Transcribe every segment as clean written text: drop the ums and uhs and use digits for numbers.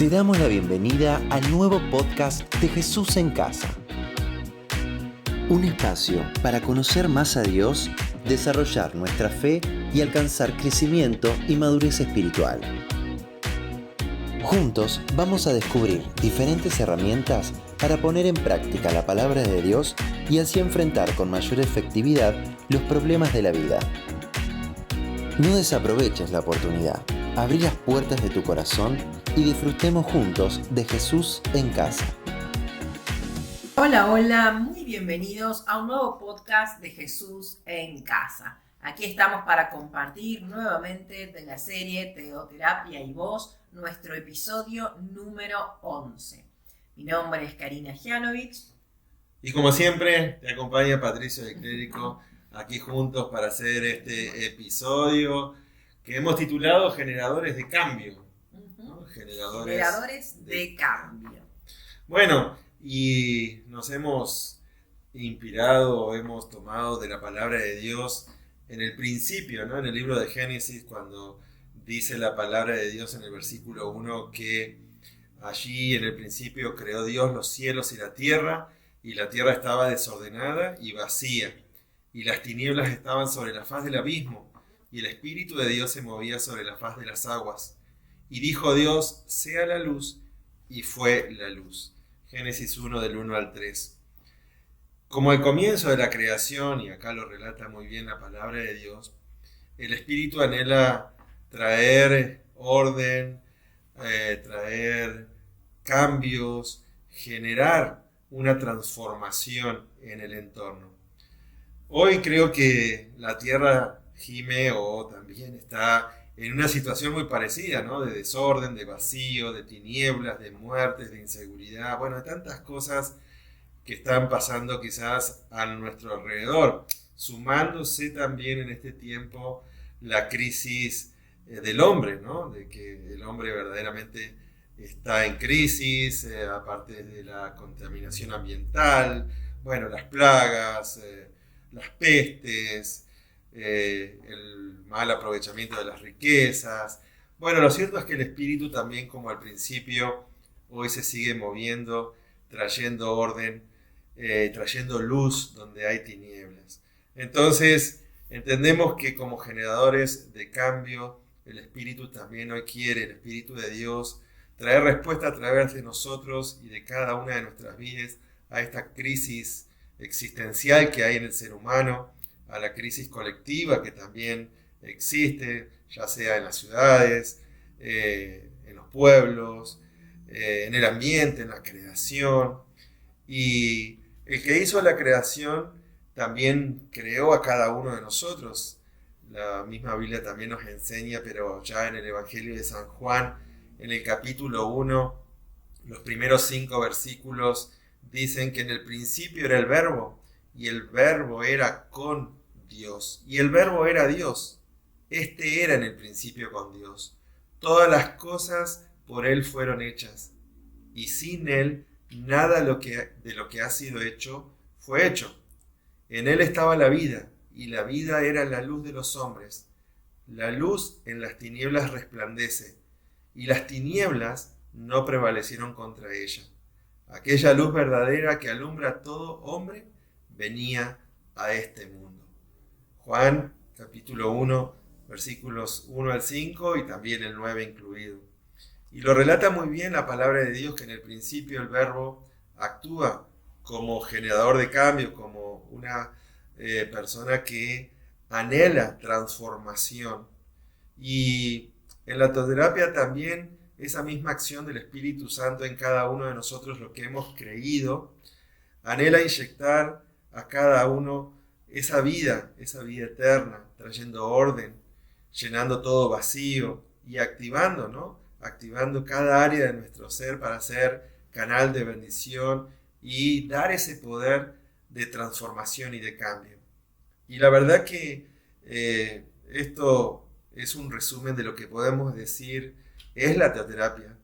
Te damos la bienvenida al nuevo podcast de Jesús en Casa. Un espacio para conocer más a Dios, desarrollar nuestra fe y alcanzar crecimiento y madurez espiritual. Juntos vamos a descubrir diferentes herramientas para poner en práctica la palabra de Dios y así enfrentar con mayor efectividad los problemas de la vida. No desaproveches la oportunidad. Abrí las puertas de tu corazón y disfrutemos juntos de Jesús en Casa. Hola, hola, muy bienvenidos a un nuevo podcast de Jesús en Casa. Aquí estamos para compartir nuevamente de la serie Teoterapia y Voz, nuestro episodio número 11. Mi nombre es Karina Gianovich. Y como siempre, te acompaña Patricio de Clérico, aquí juntos para hacer este episodio que hemos titulado Generadores de Cambio. ¿No? Generadores de Cambio. Bueno, y nos hemos inspirado, hemos tomado de la palabra de Dios en el principio, ¿no? En el libro de Génesis, cuando dice la palabra de Dios en el versículo 1 que allí en el principio creó Dios los cielos y la tierra estaba desordenada y vacía, y las tinieblas estaban sobre la faz del abismo, y el Espíritu de Dios se movía sobre la faz de las aguas. Y dijo Dios, sea la luz, y fue la luz. Génesis 1 del 1 al 3. Como el comienzo de la creación, y acá lo relata muy bien la palabra de Dios, el Espíritu anhela traer orden, traer cambios, generar una transformación en el entorno. Hoy creo que la tierra gime o también está en una situación muy parecida, ¿no? De desorden, de vacío, de tinieblas, de muertes, de inseguridad, bueno, de tantas cosas que están pasando quizás a nuestro alrededor, sumándose también en este tiempo la crisis del hombre, ¿no? De que el hombre verdaderamente está en crisis, aparte de la contaminación ambiental, bueno, las plagas, las pestes, el mal aprovechamiento de las riquezas. Bueno, lo cierto es que el Espíritu también, como al principio, hoy se sigue moviendo, trayendo orden, trayendo luz donde hay tinieblas. Entonces, entendemos que como generadores de cambio, el Espíritu también hoy quiere, el Espíritu de Dios, traer respuesta a través de nosotros y de cada una de nuestras vidas a esta crisis existencial que hay en el ser humano, a la crisis colectiva que también existe, ya sea en las ciudades, en los pueblos, en el ambiente, en la creación. Y el que hizo la creación también creó a cada uno de nosotros. La misma Biblia también nos enseña, pero ya en el Evangelio de San Juan, en el capítulo 1, los primeros 5 versículos dicen que en el principio era el Verbo, y el Verbo era con Dios, y el Verbo era Dios. Este era en el principio con Dios. Todas las cosas por Él fueron hechas, y sin Él nada de lo que ha sido hecho fue hecho. En Él estaba la vida, y la vida era la luz de los hombres. La luz en las tinieblas resplandece, y las tinieblas no prevalecieron contra ella. Aquella luz verdadera que alumbra a todo hombre venía a este mundo. Juan, capítulo 1, versículos 1 al 5 y también el 9 incluido. Y lo relata muy bien la palabra de Dios, que en el principio el Verbo actúa como generador de cambio, como una persona que anhela transformación. Y en la teoterapia también esa misma acción del Espíritu Santo en cada uno de nosotros, lo que hemos creído, anhela inyectar a cada uno esa vida eterna, trayendo orden, llenando todo vacío y activando, ¿no? Activando cada área de nuestro ser para ser canal de bendición y dar ese poder de transformación y de cambio. Y la verdad que esto es un resumen de lo que podemos decir es la teoterapia.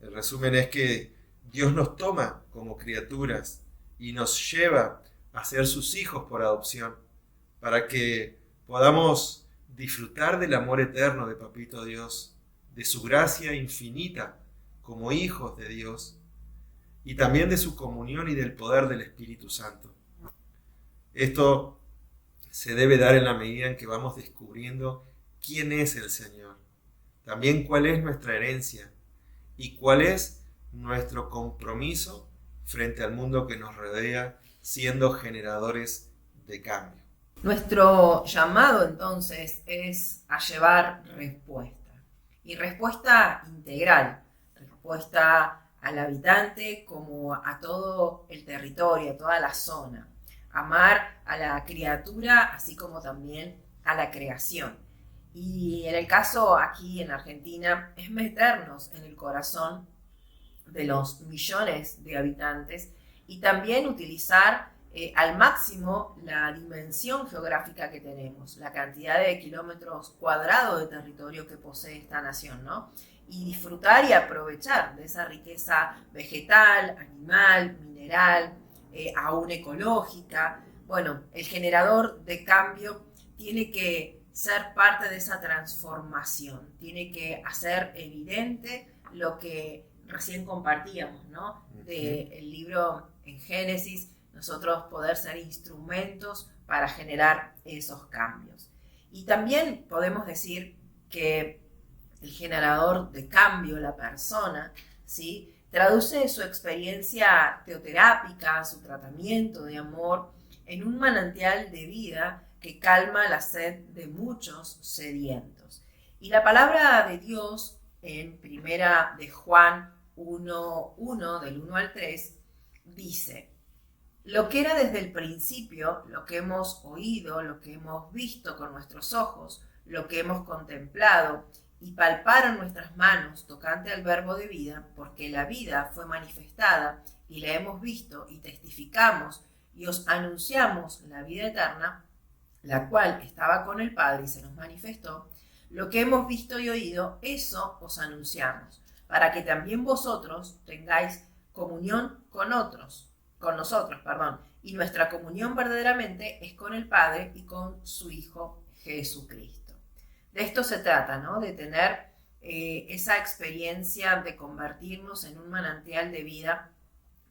El resumen es que Dios nos toma como criaturas y nos lleva a ser sus hijos por adopción, para que podamos disfrutar del amor eterno de Papito Dios, de su gracia infinita como hijos de Dios y también de su comunión y del poder del Espíritu Santo. Esto se debe dar en la medida en que vamos descubriendo quién es el Señor, también cuál es nuestra herencia y cuál es nuestro compromiso frente al mundo que nos rodea, siendo generadores de cambio. Nuestro llamado entonces es a llevar respuesta, y respuesta integral, respuesta al habitante como a todo el territorio, a toda la zona, amar a la criatura así como también a la creación. Y en el caso aquí en Argentina es meternos en el corazón de los millones de habitantes y también utilizar al máximo la dimensión geográfica que tenemos, la cantidad de kilómetros cuadrados de territorio que posee esta nación, ¿no? Y disfrutar y aprovechar de esa riqueza vegetal, animal, mineral, aún ecológica. Bueno, el generador de cambio tiene que ser parte de esa transformación, tiene que hacer evidente lo que recién compartíamos, ¿no? Del libro en Génesis, nosotros poder ser instrumentos para generar esos cambios. Y también podemos decir que el generador de cambio, la persona, ¿sí?, traduce su experiencia teoterápica, su tratamiento de amor, en un manantial de vida que calma la sed de muchos sedientos. Y la palabra de Dios en primera de Juan 1:1, del 1 al 3, dice: lo que era desde el principio, lo que hemos oído, lo que hemos visto con nuestros ojos, lo que hemos contemplado y palparon nuestras manos tocante al verbo de vida, porque la vida fue manifestada y la hemos visto y testificamos y os anunciamos la vida eterna, la cual estaba con el Padre y se nos manifestó. Lo que hemos visto y oído, eso os anunciamos, para que también vosotros tengáis comunión con nosotros, y nuestra comunión verdaderamente es con el Padre y con su Hijo Jesucristo. De esto se trata, ¿no? De tener esa experiencia de convertirnos en un manantial de vida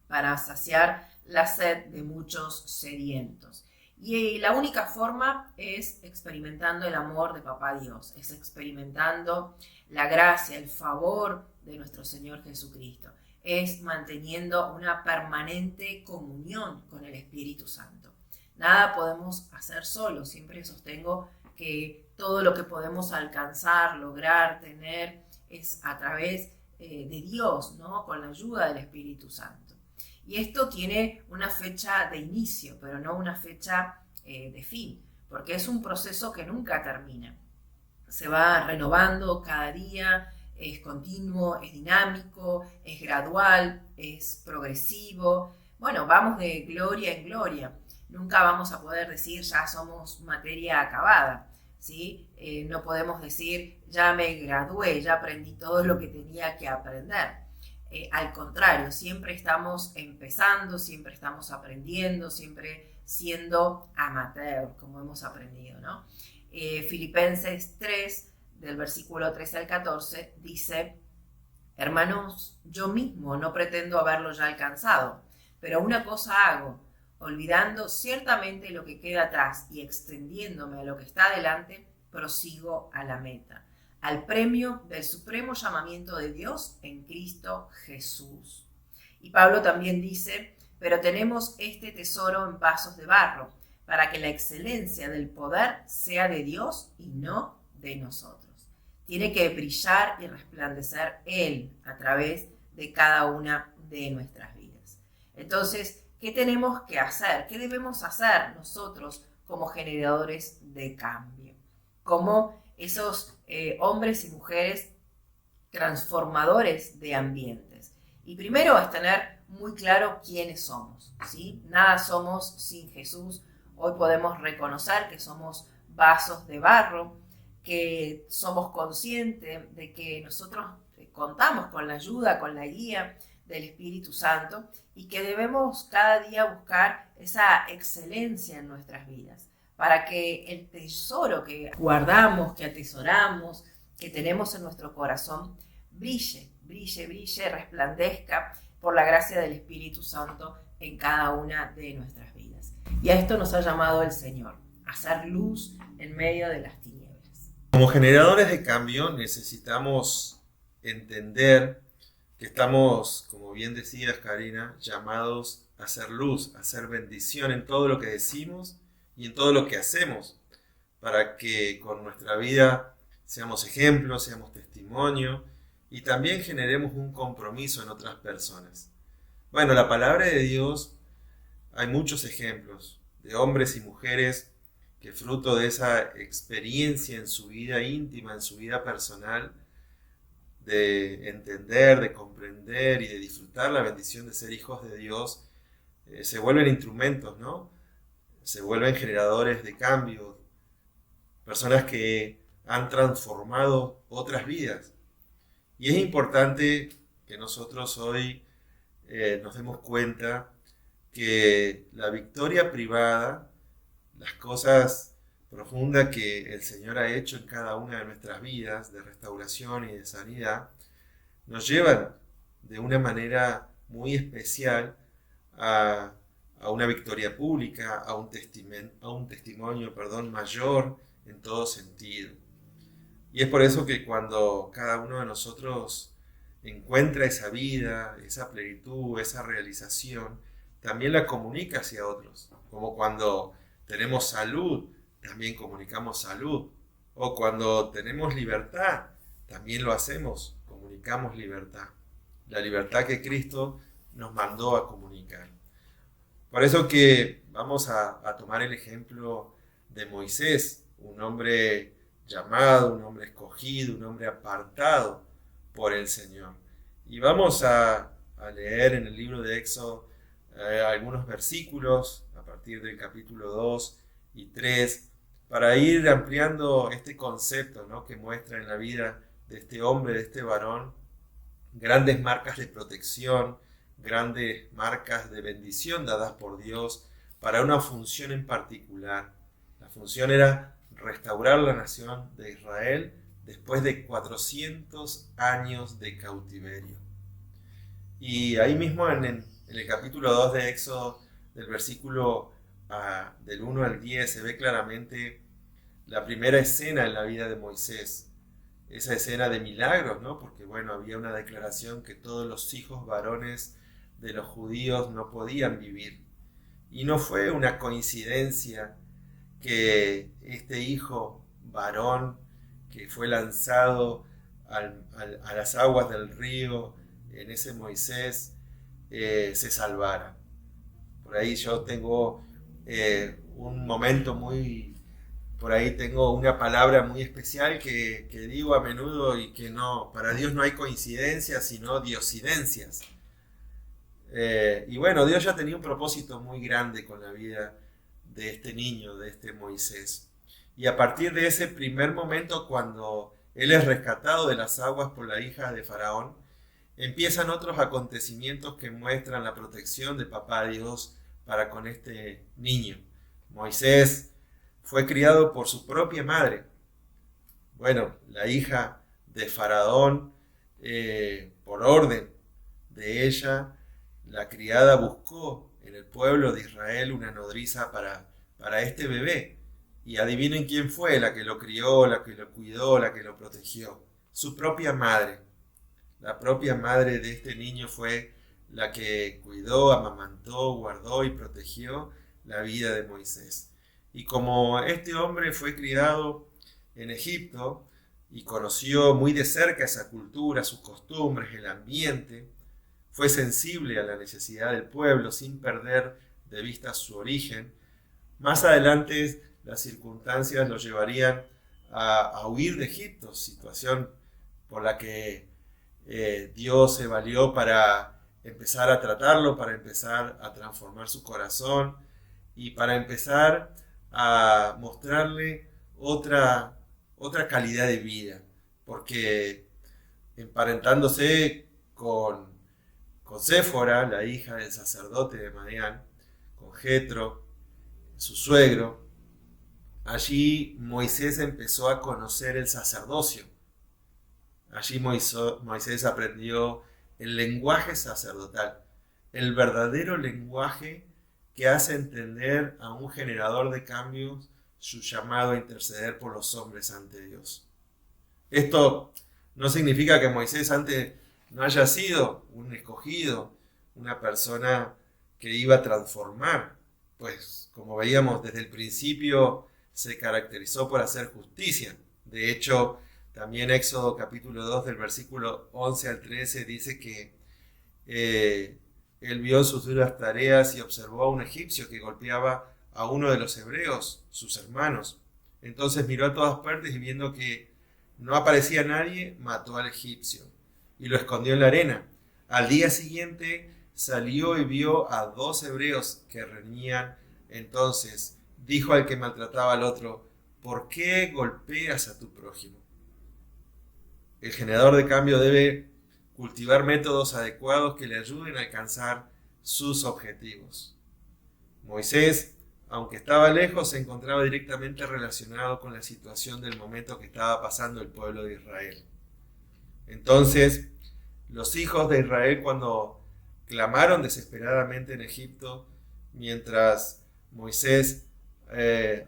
para saciar la sed de muchos sedientos. Y la única forma es experimentando el amor de Papá Dios, es experimentando la gracia, el favor de nuestro Señor Jesucristo, es manteniendo una permanente comunión con el Espíritu Santo. Nada podemos hacer solos, siempre sostengo que todo lo que podemos alcanzar, lograr, tener, es a través de Dios, ¿no?, con la ayuda del Espíritu Santo. Y esto tiene una fecha de inicio, pero no una fecha de fin, porque es un proceso que nunca termina. Se va renovando cada día, es continuo, es dinámico, es gradual, es progresivo. Bueno, vamos de gloria en gloria. Nunca vamos a poder decir ya somos materia acabada, ¿sí? No podemos decir ya me gradué, ya aprendí todo lo que tenía que aprender. Al contrario, siempre estamos empezando, siempre estamos aprendiendo, siempre siendo amateur, como hemos aprendido, ¿no? Filipenses 3, del versículo 13 al 14, dice: hermanos, yo mismo no pretendo haberlo ya alcanzado, pero una cosa hago, olvidando ciertamente lo que queda atrás y extendiéndome a lo que está delante, prosigo a la meta, al premio del supremo llamamiento de Dios en Cristo Jesús. Y Pablo también dice: pero tenemos este tesoro en vasos de barro, para que la excelencia del poder sea de Dios y no de nosotros. Tiene que brillar y resplandecer Él a través de cada una de nuestras vidas. Entonces, ¿qué tenemos que hacer? ¿Qué debemos hacer nosotros como generadores de cambio? Como esos hombres y mujeres transformadores de ambientes. Y primero es tener muy claro quiénes somos, ¿sí? Nada somos sin Jesús. Hoy podemos reconocer que somos vasos de barro, que somos conscientes de que nosotros contamos con la ayuda, con la guía del Espíritu Santo y que debemos cada día buscar esa excelencia en nuestras vidas para que el tesoro que guardamos, que atesoramos, que tenemos en nuestro corazón, brille brille, resplandezca por la gracia del Espíritu Santo en cada una de nuestras vidas. Y a esto nos ha llamado el Señor, a hacer luz en medio de las tinieblas. Como generadores de cambio necesitamos entender que estamos, como bien decías, Karina, llamados a hacer luz, a hacer bendición en todo lo que decimos y en todo lo que hacemos, para que con nuestra vida seamos ejemplo, seamos testimonio y también generemos un compromiso en otras personas. Bueno, la palabra de Dios, hay muchos ejemplos de hombres y mujeres que fruto de esa experiencia en su vida íntima, en su vida personal, de entender, de comprender y de disfrutar la bendición de ser hijos de Dios, se vuelven instrumentos, ¿no? Se vuelven generadores de cambio, personas que han transformado otras vidas. Y es importante que nosotros hoy nos demos cuenta que la victoria privada, las cosas profundas que el Señor ha hecho en cada una de nuestras vidas, de restauración y de sanidad, nos llevan de una manera muy especial a una victoria pública, a un testimonio mayor en todo sentido. Y es por eso que cuando cada uno de nosotros encuentra esa vida, esa plenitud, esa realización, también la comunica hacia otros. Como cuando tenemos salud, también comunicamos salud. O cuando tenemos libertad, también lo hacemos, comunicamos libertad. La libertad que Cristo nos mandó a comunicar. Por eso que vamos a tomar el ejemplo de Moisés, un hombre llamado, un hombre escogido, un hombre apartado por el Señor. Y vamos a leer en el libro de Éxodo algunos versículos a partir del capítulo 2 y 3 para ir ampliando este concepto, ¿no?, que muestra en la vida de este hombre, de este varón, grandes marcas de protección, grandes marcas de bendición dadas por Dios para una función en particular. La función era restaurar la nación de Israel después de 400 años de cautiverio. Y ahí mismo en el capítulo 2 de Éxodo, del versículo del 1 al 10, se ve claramente la primera escena en la vida de Moisés. Esa escena de milagros, ¿no? Porque bueno, había una declaración que todos los hijos varones de los judíos no podían vivir. Y no fue una coincidencia que este hijo varón que fue lanzado a las aguas del río, en ese Moisés, se salvara. Por ahí yo tengo un momento por ahí tengo una palabra muy especial que digo a menudo y que no, para Dios no hay coincidencias, sino diosidencias. Y bueno, Dios ya tenía un propósito muy grande con la vida de este niño, de este Moisés. Y a partir de ese primer momento, cuando él es rescatado de las aguas por la hija de Faraón, empiezan otros acontecimientos que muestran la protección de Papá Dios para con este niño. Moisés fue criado por su propia madre. Bueno, la hija de Faraón, por orden de ella, la criada buscó en el pueblo de Israel una nodriza para este bebé. Y adivinen quién fue la que lo crió, la que lo cuidó, la que lo protegió. Su propia madre. La propia madre de este niño fue la que cuidó, amamantó, guardó y protegió la vida de Moisés. Y como este hombre fue criado en Egipto y conoció muy de cerca esa cultura, sus costumbres, el ambiente, fue sensible a la necesidad del pueblo sin perder de vista su origen. Más adelante las circunstancias lo llevarían a huir de Egipto, situación por la que Dios se valió para empezar a tratarlo, para empezar a transformar su corazón y para empezar a mostrarle otra calidad de vida, porque emparentándose con Séfora, la hija del sacerdote de Madián, con Jetro, su suegro, allí Moisés empezó a conocer el sacerdocio. Allí Moisés aprendió el lenguaje sacerdotal, el verdadero lenguaje que hace entender a un generador de cambios su llamado a interceder por los hombres ante Dios. Esto no significa que Moisés antes no haya sido un escogido, una persona que iba a transformar, pues como veíamos desde el principio se caracterizó por hacer justicia. De hecho, también Éxodo capítulo 2 del versículo 11 al 13 dice que él vio sus duras tareas y observó a un egipcio que golpeaba a uno de los hebreos, sus hermanos. Entonces miró a todas partes y viendo que no aparecía nadie, mató al egipcio y lo escondió en la arena. Al día siguiente salió y vio a 2 hebreos que reñían. Entonces dijo al que maltrataba al otro: ¿por qué golpeas a tu prójimo? El generador de cambio debe cultivar métodos adecuados que le ayuden a alcanzar sus objetivos. Moisés, aunque estaba lejos, se encontraba directamente relacionado con la situación del momento que estaba pasando el pueblo de Israel. Entonces, los hijos de Israel, cuando clamaron desesperadamente en Egipto, mientras Moisés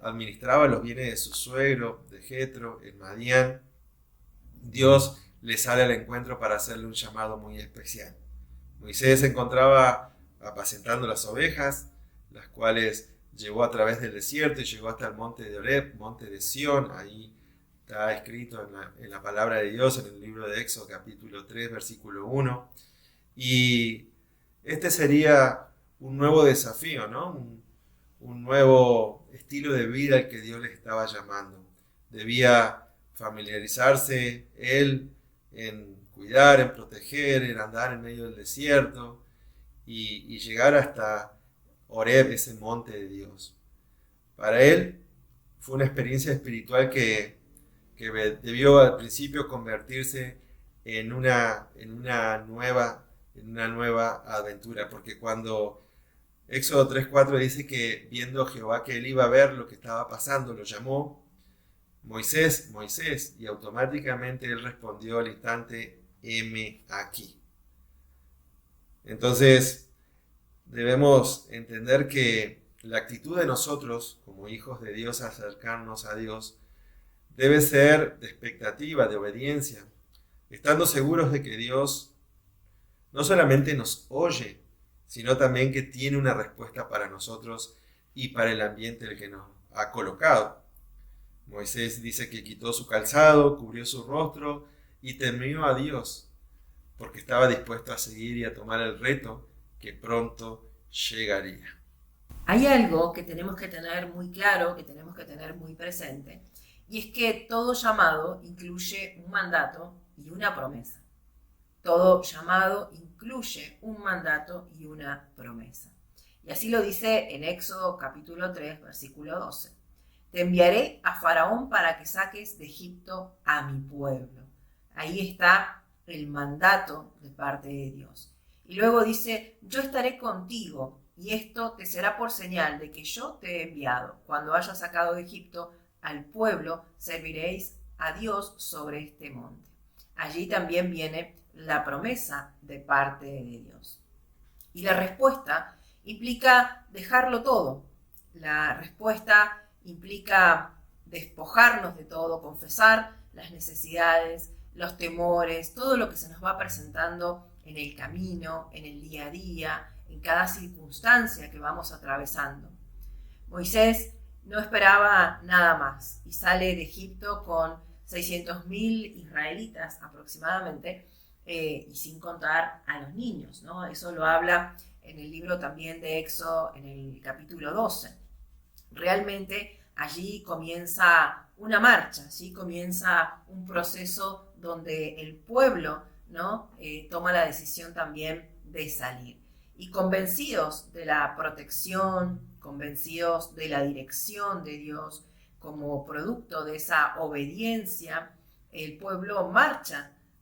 administraba los bienes de su suegro, de Jetro, en Madián, Dios le sale al encuentro para hacerle un llamado muy especial. Moisés se encontraba apacentando las ovejas, las cuales llevó a través del desierto y llegó hasta el monte de Oreb, monte de Sión. Ahí está escrito en la palabra de Dios, en el libro de Éxodo capítulo 3, versículo 1. Y este sería un nuevo desafío, ¿no? Un nuevo estilo de vida al que Dios les estaba llamando. Debía familiarizarse él en cuidar, en proteger, en andar en medio del desierto y llegar hasta Oreb, ese monte de Dios. Para él fue una experiencia espiritual que debió al principio convertirse en una nueva aventura, porque cuando Éxodo 3:4 dice que viendo Jehová que él iba a ver lo que estaba pasando, lo llamó: Moisés, Moisés, y automáticamente él respondió al instante: heme aquí. Entonces debemos entender que la actitud de nosotros como hijos de Dios a acercarnos a Dios debe ser de expectativa, de obediencia, estando seguros de que Dios no solamente nos oye, sino también que tiene una respuesta para nosotros y para el ambiente en el que nos ha colocado. Moisés dice que quitó su calzado, cubrió su rostro y temió a Dios, porque estaba dispuesto a seguir y a tomar el reto que pronto llegaría. Hay algo que tenemos que tener muy claro, que tenemos que tener muy presente, y es que todo llamado incluye un mandato y una promesa. Todo llamado incluye un mandato y una promesa. Y así lo dice en Éxodo capítulo 3, versículo 12. Te enviaré a Faraón para que saques de Egipto a mi pueblo. Ahí está el mandato de parte de Dios. Y luego dice: yo estaré contigo y esto te será por señal de que yo te he enviado. Cuando hayas sacado de Egipto al pueblo, serviréis a Dios sobre este monte. Allí también viene la promesa de parte de Dios. Y la respuesta implica dejarlo todo. La respuesta implica despojarnos de todo, confesar las necesidades, los temores, todo lo que se nos va presentando en el camino, en el día a día, en cada circunstancia que vamos atravesando. Moisés no esperaba nada más y sale de Egipto con 600.000 israelitas aproximadamente, y sin contar a los niños, ¿no? Eso lo habla en el libro también de Éxodo, en el capítulo 12. Realmente allí comienza una marcha, ¿sí? Comienza un proceso donde el pueblo, ¿no? Toma la decisión también de salir. Y convencidos de la protección, convencidos de la dirección de Dios, como producto de esa obediencia, el pueblo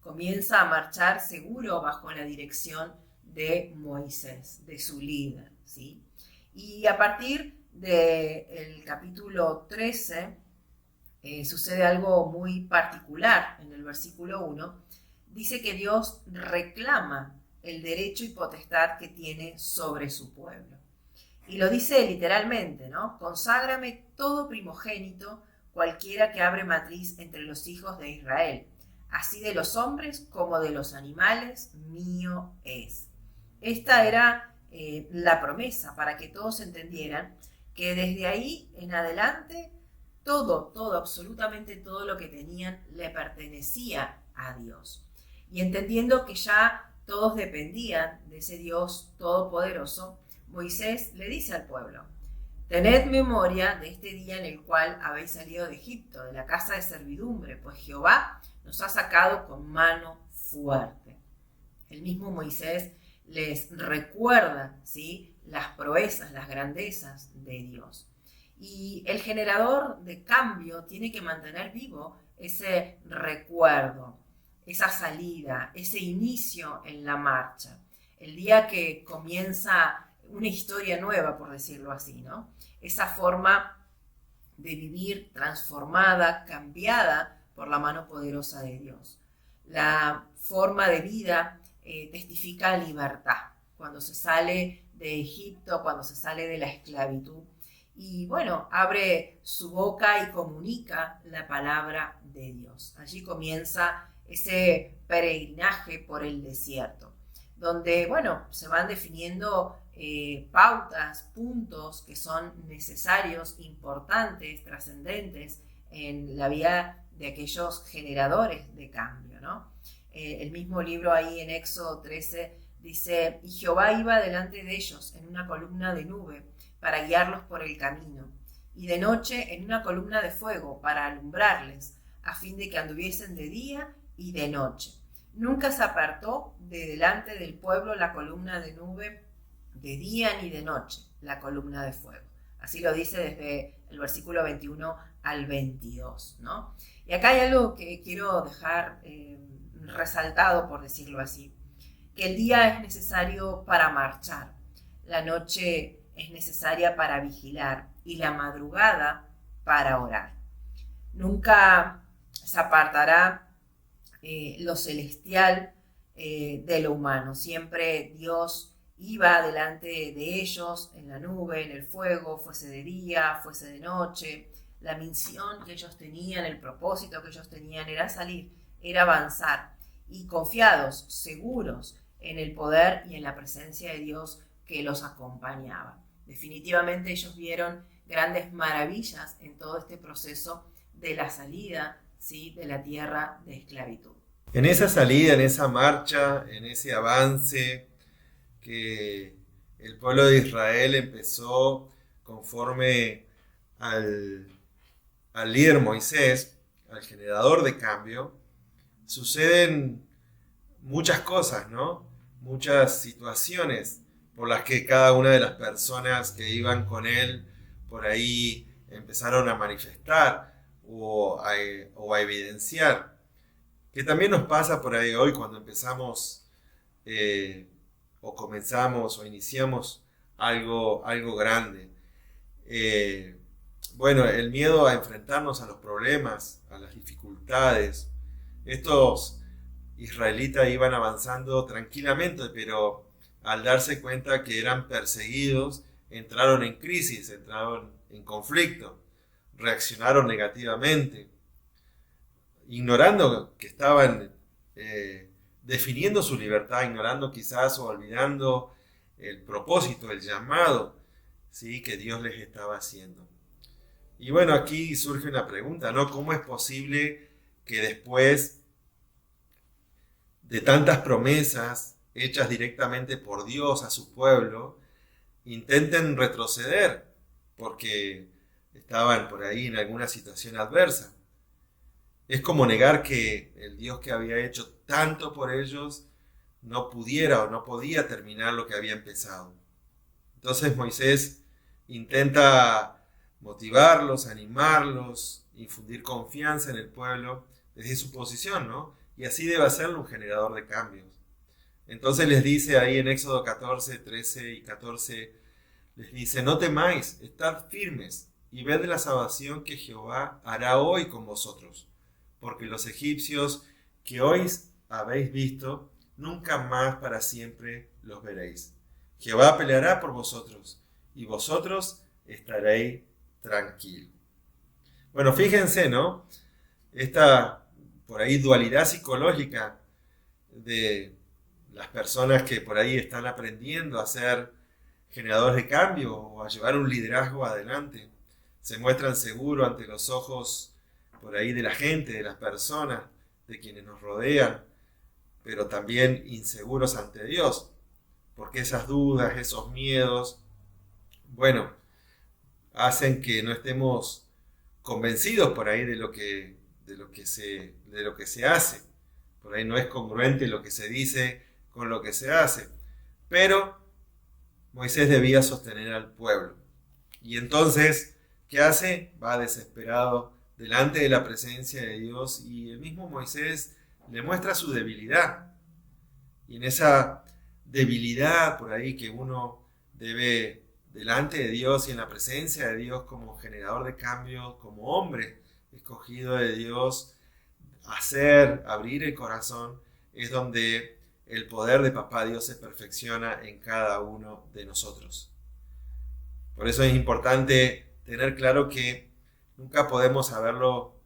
comienza a marchar seguro bajo la dirección de Moisés, de su líder, ¿sí? Y a partir del capítulo 13 sucede algo muy particular en el versículo 1. Dice que Dios reclama el derecho y potestad que tiene sobre su pueblo. Y lo dice literalmente, ¿no? Conságrame todo primogénito, cualquiera que abre matriz entre los hijos de Israel. Así de los hombres como de los animales, mío es. Esta era la promesa para que todos entendieran que desde ahí en adelante todo, absolutamente todo lo que tenían le pertenecía a Dios. Y entendiendo que ya todos dependían de ese Dios todopoderoso, Moisés le dice al pueblo: tened memoria de este día en el cual habéis salido de Egipto, de la casa de servidumbre, pues Jehová nos ha sacado con mano fuerte. El mismo Moisés les recuerda, ¿sí?, las proezas, las grandezas de Dios. Y el generador de cambio tiene que mantener vivo ese recuerdo, esa salida, ese inicio en la marcha. El día que comienza una historia nueva, por decirlo así, ¿no? Esa forma de vivir transformada, cambiada por la mano poderosa de Dios. La forma de vida testifica libertad. Cuando se sale de Egipto, cuando se sale de la esclavitud, y bueno, abre su boca y comunica la palabra de Dios. Allí comienza ese peregrinaje por el desierto, donde, bueno, se van definiendo pautas, puntos que son necesarios, importantes, trascendentes en la vida de aquellos generadores de cambio, ¿no? El mismo libro ahí en Éxodo 13 dice: y Jehová iba delante de ellos en una columna de nube para guiarlos por el camino, y de noche en una columna de fuego para alumbrarles, a fin de que anduviesen de día y de noche. Nunca se apartó de delante del pueblo la columna de nube de día ni de noche, la columna de fuego. Así lo dice desde el versículo 21 al 22, ¿no? Y acá hay algo que quiero dejar resaltado, por decirlo así, que el día es necesario para marchar, la noche es necesaria para vigilar y la madrugada para orar. Nunca se apartará lo celestial de lo humano. Siempre Dios iba delante de ellos en la nube, en el fuego, fuese de día, fuese de noche. La misión que ellos tenían, el propósito que ellos tenían era salir, era avanzar, y confiados, seguros en el poder y en la presencia de Dios que los acompañaba. Definitivamente ellos vieron grandes maravillas en todo este proceso de la salida, ¿sí?, de la tierra de esclavitud. En esa salida, en esa marcha, en ese avance que el pueblo de Israel empezó conforme al líder Moisés, al generador de cambio, suceden muchas cosas, ¿no? Muchas situaciones por las que cada una de las personas que iban con él por ahí empezaron a manifestar o a evidenciar. Que también nos pasa por ahí hoy cuando empezamos o comenzamos o iniciamos algo grande. Bueno, el miedo a enfrentarnos a los problemas, a las dificultades. Estos israelitas iban avanzando tranquilamente, pero al darse cuenta que eran perseguidos, entraron en crisis, entraron en conflicto, reaccionaron negativamente, ignorando que estaban definiendo su libertad, ignorando quizás o olvidando el propósito, el llamado, ¿sí?, que Dios les estaba haciendo. Y bueno, aquí surge una pregunta, ¿no? ¿Cómo es posible que después de tantas promesas hechas directamente por Dios a su pueblo, intenten retroceder porque estaban por ahí en alguna situación adversa? Es como negar que el Dios que había hecho tanto por ellos no pudiera o no podía terminar lo que había empezado. Entonces Moisés intenta motivarlos, animarlos, infundir confianza en el pueblo desde su posición, ¿no? Y así debe hacerlo un generador de cambios. Entonces les dice ahí en Éxodo 14, 13 y 14, les dice: no temáis, estad firmes, y ved la salvación que Jehová hará hoy con vosotros, porque los egipcios que hoy habéis visto, nunca más para siempre los veréis. Jehová peleará por vosotros, y vosotros estaréis tranquilos. Bueno, fíjense, ¿no? Esta, por ahí, dualidad psicológica de las personas que por ahí están aprendiendo a ser generadores de cambio o a llevar un liderazgo adelante. Se muestran seguros ante los ojos por ahí de la gente, de las personas, de quienes nos rodean, pero también inseguros ante Dios, porque esas dudas, esos miedos, bueno, hacen que no estemos convencidos por ahí de lo que se hace. Por ahí no es congruente lo que se dice con lo que se hace. Pero Moisés debía sostener al pueblo. Y entonces, ¿qué hace? Va desesperado delante de la presencia de Dios, y el mismo Moisés le muestra su debilidad. Y en esa debilidad por ahí que uno debe, delante de Dios y en la presencia de Dios, como generador de cambio, como hombre escogido de Dios, abrir el corazón, es donde el poder de Papá Dios se perfecciona en cada uno de nosotros. Por eso es importante tener claro que nunca podemos haberlo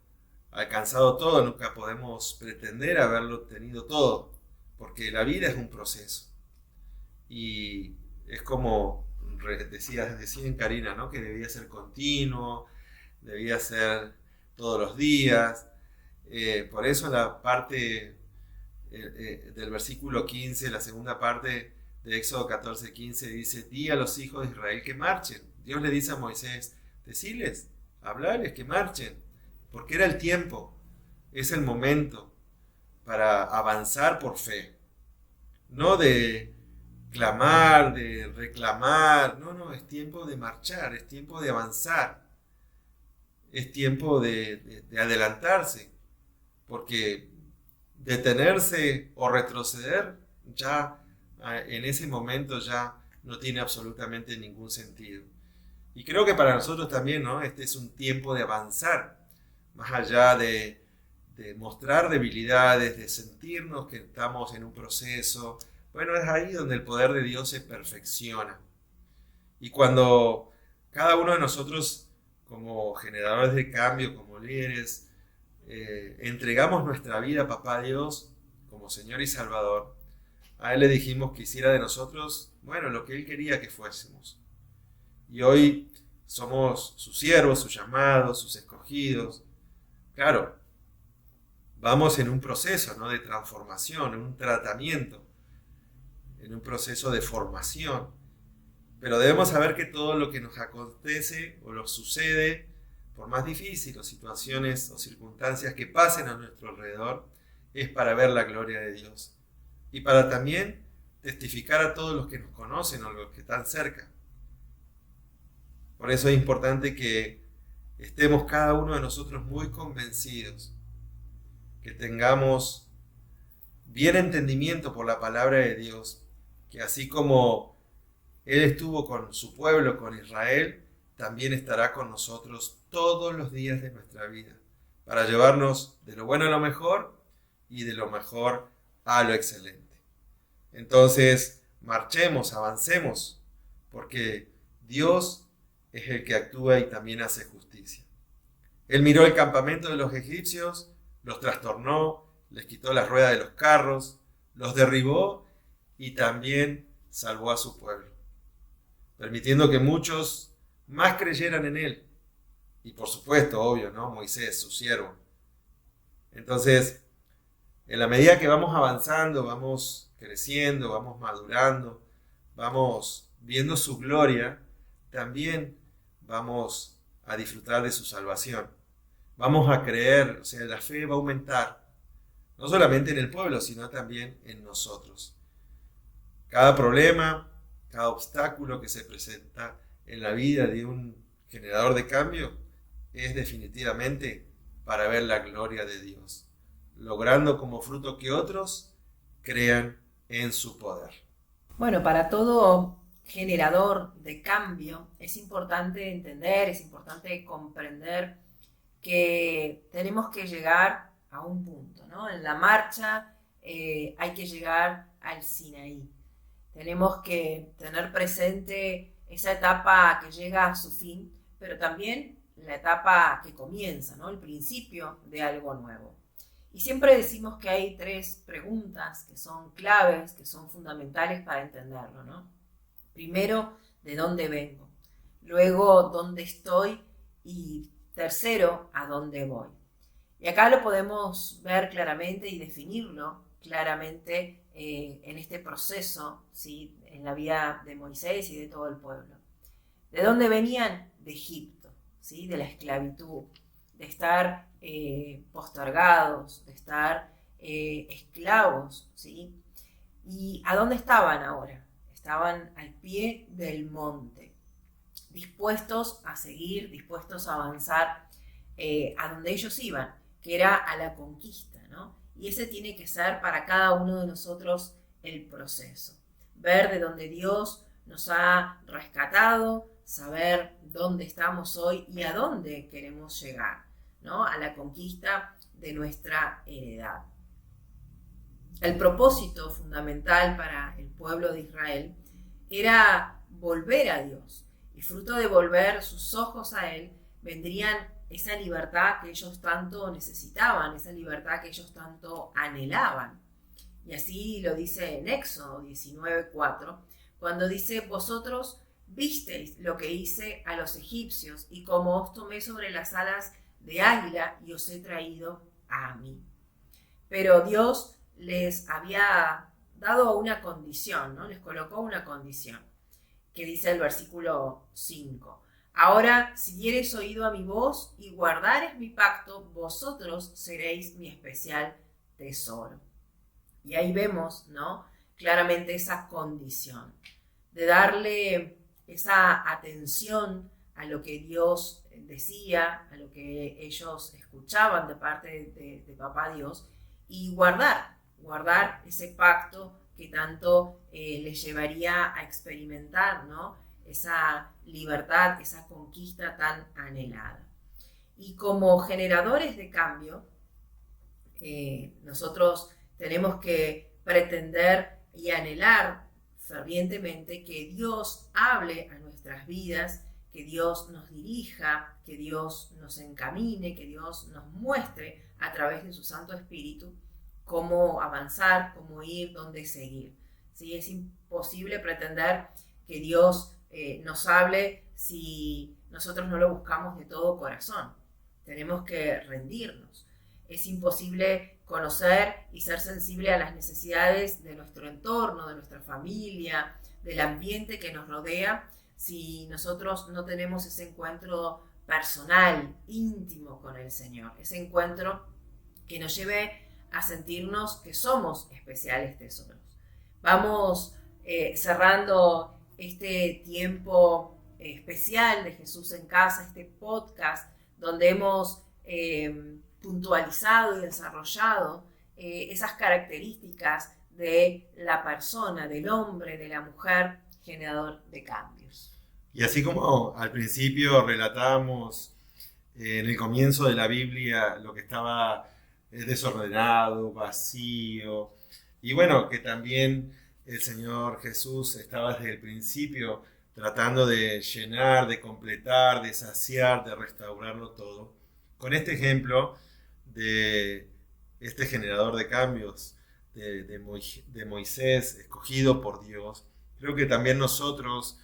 alcanzado todo, nunca podemos pretender haberlo tenido todo, porque la vida es un proceso. Y es como decía en Karina, ¿no? Que debía ser continuo, debía ser todos los días. Por eso la parte del versículo 15, la segunda parte de Éxodo 14:15 dice: di a los hijos de Israel que marchen. Dios le dice a Moisés: deciles, hablarles que marchen, porque era el tiempo, es el momento para avanzar por fe, no de clamar, de reclamar, no, es tiempo de marchar, es tiempo de avanzar, es tiempo de adelantarse, porque detenerse o retroceder ya en ese momento ya no tiene absolutamente ningún sentido. Y creo que para nosotros también, ¿no? Este es un tiempo de avanzar, más allá de mostrar debilidades, de sentirnos que estamos en un proceso. Bueno, es ahí donde el poder de Dios se perfecciona. Y cuando cada uno de nosotros, como generadores de cambio, como líderes, entregamos nuestra vida a Papá Dios como Señor y Salvador, a Él le dijimos que hiciera de nosotros, bueno, lo que Él quería que fuésemos. Y hoy somos sus siervos, sus llamados, sus escogidos. Claro, vamos en un proceso, ¿no?, de transformación, en un tratamiento, en un proceso de formación. Pero debemos saber que todo lo que nos acontece o nos sucede, por más difícil o situaciones o circunstancias que pasen a nuestro alrededor, es para ver la gloria de Dios y para también testificar a todos los que nos conocen o los que están cerca. Por eso es importante que estemos cada uno de nosotros muy convencidos, que tengamos bien entendimiento por la palabra de Dios, que así como Él estuvo con su pueblo, con Israel, también estará con nosotros todos los días de nuestra vida, para llevarnos de lo bueno a lo mejor y de lo mejor a lo excelente. Entonces, marchemos, avancemos, porque Dios es el que actúa y también hace justicia. Él miró el campamento de los egipcios, los trastornó, les quitó las ruedas de los carros, los derribó y también salvó a su pueblo, permitiendo que muchos más creyeran en Él. Y por supuesto, obvio, ¿no?, Moisés, su siervo. Entonces, en la medida que vamos avanzando, vamos creciendo, vamos madurando, vamos viendo su gloria, también vamos a disfrutar de su salvación. Vamos a creer, o sea, la fe va a aumentar, no solamente en el pueblo, sino también en nosotros. Cada problema, cada obstáculo que se presenta en la vida de un generador de cambio es definitivamente para ver la gloria de Dios, logrando como fruto que otros crean en su poder. Bueno, para todo generador de cambio, es importante entender, es importante comprender que tenemos que llegar a un punto, ¿no? En la marcha hay que llegar al Sinaí. Tenemos que tener presente esa etapa que llega a su fin, pero también la etapa que comienza, ¿no? El principio de algo nuevo. Y siempre decimos que hay 3 preguntas que son claves, que son fundamentales para entenderlo, ¿no? Primero, ¿de dónde vengo? Luego, ¿dónde estoy? Y tercero, ¿a dónde voy? Y acá lo podemos ver claramente y definirlo claramente en este proceso, ¿sí? En la vida de Moisés y de todo el pueblo. ¿De dónde venían? De Egipto, ¿sí? De la esclavitud, de estar postergados, de estar esclavos, ¿sí? ¿Y a dónde estaban ahora? Estaban al pie del monte, dispuestos a seguir, dispuestos a avanzar a donde ellos iban, que era a la conquista, ¿no? Y ese tiene que ser para cada uno de nosotros el proceso. Ver de dónde Dios nos ha rescatado, saber dónde estamos hoy y a dónde queremos llegar, ¿no? A la conquista de nuestra heredad. El propósito fundamental para el pueblo de Israel era volver a Dios. Y fruto de volver sus ojos a Él, vendrían esa libertad que ellos tanto necesitaban, esa libertad que ellos tanto anhelaban. Y así lo dice en Éxodo 19:4, cuando dice: vosotros visteis lo que hice a los egipcios, y como os tomé sobre las alas de águila y os he traído a mí. Pero Dios les había dado una condición, ¿no? Les colocó una condición, que dice el versículo 5. Ahora, si diereis oído a mi voz y guardareis mi pacto, vosotros seréis mi especial tesoro. Y ahí vemos, ¿no? Claramente esa condición de darle esa atención a lo que Dios decía, a lo que ellos escuchaban de parte de Papá Dios, y guardar ese pacto que tanto les llevaría a experimentar, ¿no? Esa libertad, esa conquista tan anhelada. Y como generadores de cambio, nosotros tenemos que pretender y anhelar fervientemente que Dios hable a nuestras vidas, que Dios nos dirija, que Dios nos encamine, que Dios nos muestre a través de su Santo Espíritu cómo avanzar, cómo ir, dónde seguir. ¿Sí? Es imposible pretender que Dios nos hable si nosotros no lo buscamos de todo corazón. Tenemos que rendirnos. Es imposible conocer y ser sensible a las necesidades de nuestro entorno, de nuestra familia, del ambiente que nos rodea, si nosotros no tenemos ese encuentro personal, íntimo con el Señor. Ese encuentro que nos lleve a sentirnos que somos especiales tesoros. Vamos cerrando este tiempo especial de Jesús en Casa, este podcast donde hemos puntualizado y desarrollado esas características de la persona, del hombre, de la mujer, generador de cambios. Y así como al principio relatábamos en el comienzo de la Biblia lo que estaba desordenado, vacío, y bueno, que también el Señor Jesús estaba desde el principio tratando de llenar, de completar, de saciar, de restaurarlo todo. Con este ejemplo de este generador de cambios, de Moisés, escogido por Dios, creo que también nosotros,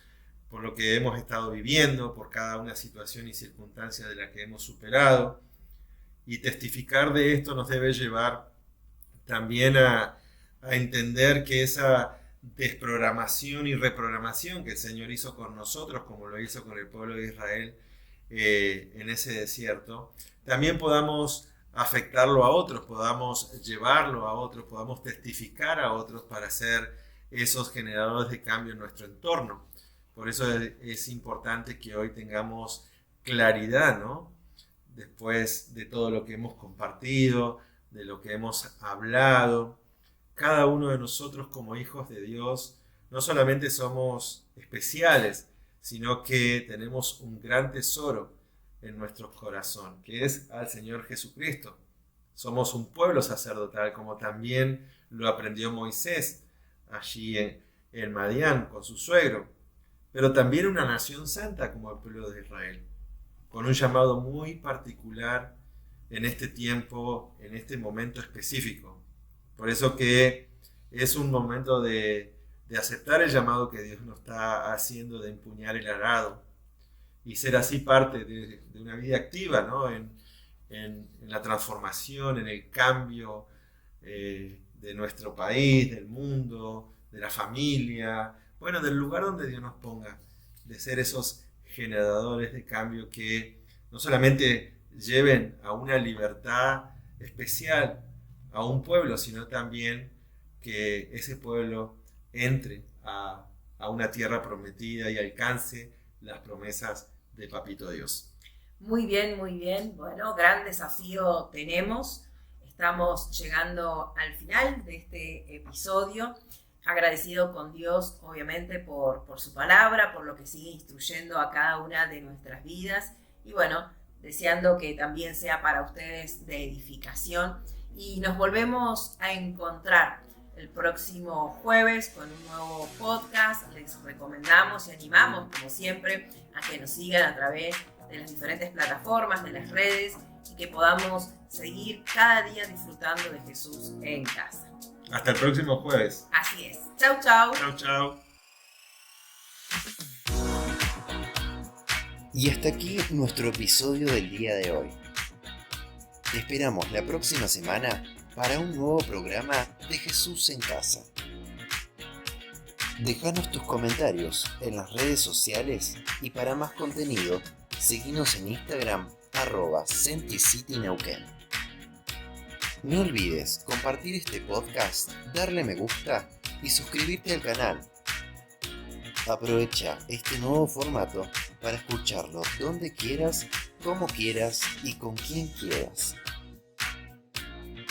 por lo que hemos estado viviendo, por cada una situación y circunstancia de la que hemos superado, y testificar de esto nos debe llevar también a entender que esa desprogramación y reprogramación que el Señor hizo con nosotros, como lo hizo con el pueblo de Israel en ese desierto, también podamos afectarlo a otros, podamos llevarlo a otros, podamos testificar a otros para ser esos generadores de cambio en nuestro entorno. Por eso es importante que hoy tengamos claridad, ¿no? Después de todo lo que hemos compartido, de lo que hemos hablado, cada uno de nosotros como hijos de Dios no solamente somos especiales, sino que tenemos un gran tesoro en nuestro corazón, que es al Señor Jesucristo. Somos un pueblo sacerdotal, como también lo aprendió Moisés allí en Madián con su suegro, pero también una nación santa como el pueblo de Israel, con un llamado muy particular en este tiempo, en este momento específico. Por eso que es un momento de aceptar el llamado que Dios nos está haciendo de empuñar el arado y ser así parte de una vida activa, ¿no? En la transformación, en el cambio de nuestro país, del mundo, de la familia, bueno, del lugar donde Dios nos ponga, de ser esos generadores de cambio que no solamente lleven a una libertad especial a un pueblo, sino también que ese pueblo entre a una tierra prometida y alcance las promesas de Papito Dios. Muy bien, muy bien. Bueno, gran desafío tenemos. Estamos llegando al final de este episodio. Agradecido con Dios, obviamente, por su palabra, por lo que sigue instruyendo a cada una de nuestras vidas. Y bueno, deseando que también sea para ustedes de edificación. Y nos volvemos a encontrar el próximo jueves con un nuevo podcast. Les recomendamos y animamos, como siempre, a que nos sigan a través de las diferentes plataformas, de las redes, y que podamos seguir cada día disfrutando de Jesús en casa. Hasta el próximo jueves. Así es. Chau, chau. Chau, chau. Y hasta aquí nuestro episodio del día de hoy. Te esperamos la próxima semana para un nuevo programa de Jesús en Casa. Déjanos tus comentarios en las redes sociales y para más contenido, seguinos en Instagram @CentiCityNeuquén. No olvides compartir este podcast, darle me gusta y suscribirte al canal. Aprovecha este nuevo formato para escucharlo donde quieras, como quieras y con quien quieras.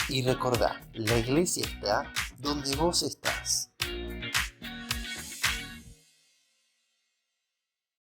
Y recordá, la iglesia está donde vos estás.